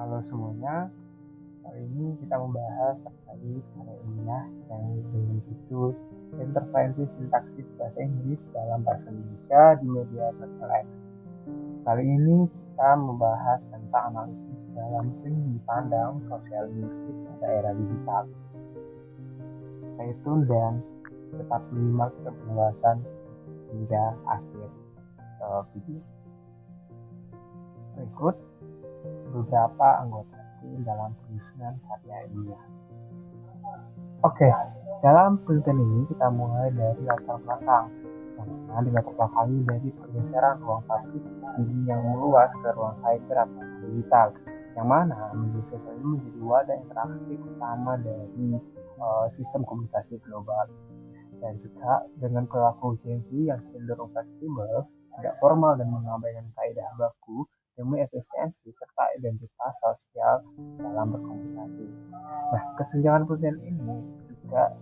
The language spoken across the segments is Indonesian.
Halo semuanya, kali ini kita membahas terkait karya ilmiah yang dengan judul Intervensi Sintaksis Bahasa Inggris dalam Bahasa Indonesia di Media Sosial X. Kali ini kita membahas tentang analisis dalam segi pandang sosial linguistik pada era digital. Stay tune dan tetap menyimak pembahasan hingga akhir video. Berikut beberapa anggota tim dalam penyusunan karya ilmiah. Oke, dalam penelitian ini kita mulai dari latar belakang. Karena di latar belakang ini dari pergeseran ruang publik yang meluas ke ruang cyber atau digital, yang mana media sosial ini menjadi wadah interaksi utama dari sistem komunikasi global. Dan juga dengan perilaku Gen Z yang cenderung fleksibel, tidak formal dan mengabaikan kaidah baku demi efisiensi serta identitas sosial dalam berkomunikasi. Nah, kesenjangan penelitian ini juga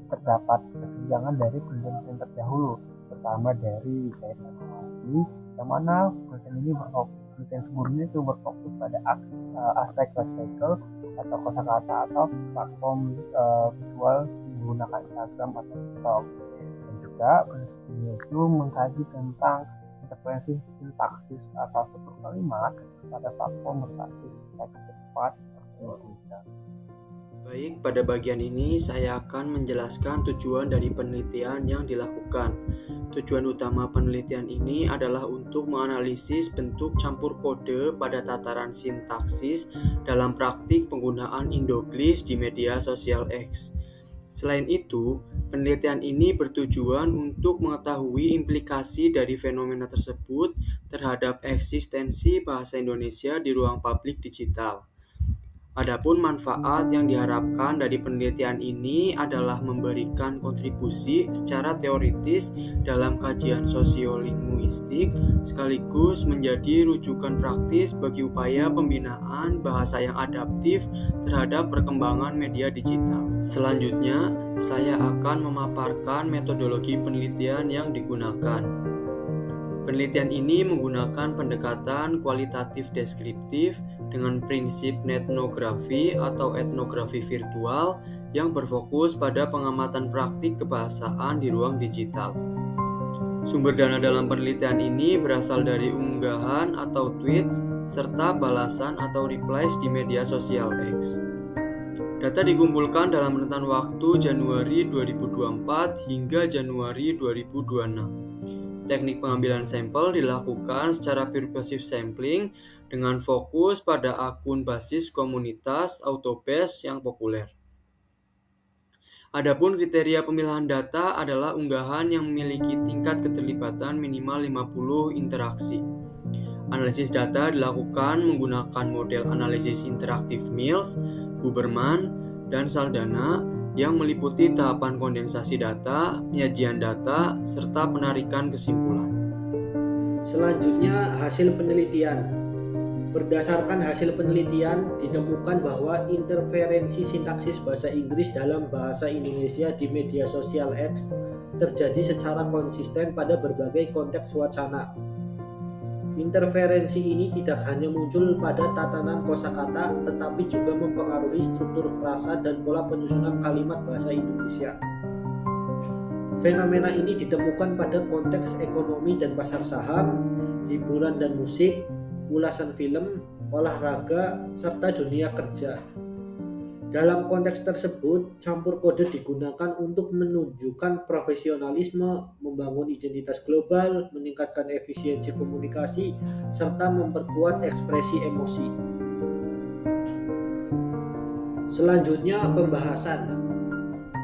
terdapat kesenjangan dari penelitian terdahulu, terutama dari Wijaya Fatmawati, yang mana penelitian sebelumnya itu berfokus pada aspek lexical atau kosakata atau platform visual menggunakan Instagram atau TikTok. Dan juga penelitian itu mengkaji tentang intervensi sintaksis atau struktur kalimat pada platform berbasis teks cepat seperti Twitter. Baik, pada bagian ini saya akan menjelaskan tujuan dari penelitian yang dilakukan. Tujuan utama penelitian ini adalah untuk menganalisis bentuk campur kode pada tataran sintaksis dalam praktik penggunaan Indoglish di media sosial X. Selain itu, penelitian ini bertujuan untuk mengetahui implikasi dari fenomena tersebut terhadap eksistensi bahasa Indonesia di ruang publik digital. Adapun manfaat yang diharapkan dari penelitian ini adalah memberikan kontribusi secara teoritis dalam kajian sosiolinguistik sekaligus menjadi rujukan praktis bagi upaya pembinaan bahasa yang adaptif terhadap perkembangan media digital. Selanjutnya, saya akan memaparkan metodologi penelitian yang digunakan. Penelitian ini menggunakan pendekatan kualitatif deskriptif dengan prinsip netnografi atau etnografi virtual yang berfokus pada pengamatan praktik kebahasaan di ruang digital. Sumber dana dalam penelitian ini berasal dari unggahan atau tweets serta balasan atau replies di media sosial X. Data dikumpulkan dalam rentan waktu Januari 2024 hingga Januari 2026. Teknik pengambilan sampel dilakukan secara purposive sampling dengan fokus pada akun basis komunitas Autobase yang populer. Adapun kriteria pemilihan data adalah unggahan yang memiliki tingkat keterlibatan minimal 50 interaksi. Analisis data dilakukan menggunakan model analisis interaktif Mills, Huberman, dan Saldana yang meliputi tahapan kondensasi data, penyajian data, serta penarikan kesimpulan. Selanjutnya, hasil penelitian. Berdasarkan hasil penelitian, ditemukan bahwa interferensi sintaksis bahasa Inggris dalam bahasa Indonesia di media sosial X terjadi secara konsisten pada berbagai konteks wacana. Interferensi ini tidak hanya muncul pada tatanan kosakata, tetapi juga mempengaruhi struktur frasa dan pola penyusunan kalimat bahasa Indonesia. Fenomena ini ditemukan pada konteks ekonomi dan pasar saham, hiburan dan musik, ulasan film, olahraga, serta dunia kerja. Dalam konteks tersebut, campur kode digunakan untuk menunjukkan profesionalisme, membangun identitas global, meningkatkan efisiensi komunikasi, serta memperkuat ekspresi emosi. Selanjutnya, pembahasan.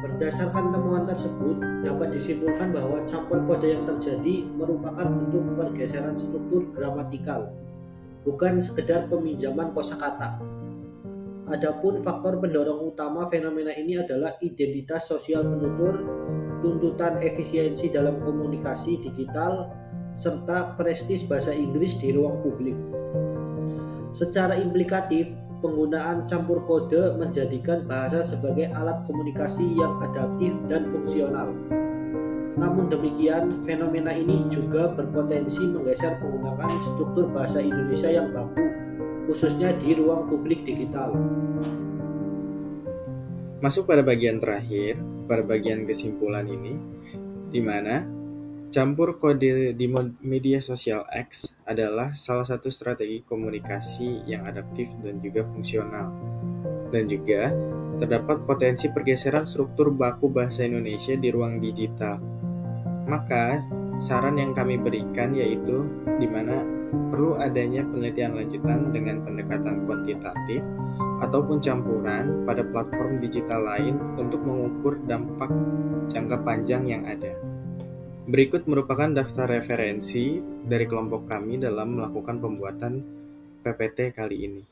Berdasarkan temuan tersebut, dapat disimpulkan bahwa campur kode yang terjadi merupakan bentuk pergeseran struktur gramatikal, bukan sekedar peminjaman kosakata. Adapun faktor pendorong utama fenomena ini adalah identitas sosial penutur, tuntutan efisiensi dalam komunikasi digital, serta prestis bahasa Inggris di ruang publik. Secara implikatif, penggunaan campur kode menjadikan bahasa sebagai alat komunikasi yang adaptif dan fungsional. Namun demikian, fenomena ini juga berpotensi menggeser penggunaan struktur bahasa Indonesia yang baku khususnya di ruang publik digital. Masuk pada bagian terakhir, pada bagian kesimpulan ini, di mana campur kode di media sosial X adalah salah satu strategi komunikasi yang adaptif dan juga fungsional. Dan juga terdapat potensi pergeseran struktur baku bahasa Indonesia di ruang digital. Maka, saran yang kami berikan yaitu di mana perlu adanya penelitian lanjutan dengan pendekatan kuantitatif ataupun campuran pada platform digital lain untuk mengukur dampak jangka panjang yang ada. Berikut merupakan daftar referensi dari kelompok kami dalam melakukan pembuatan PPT kali ini.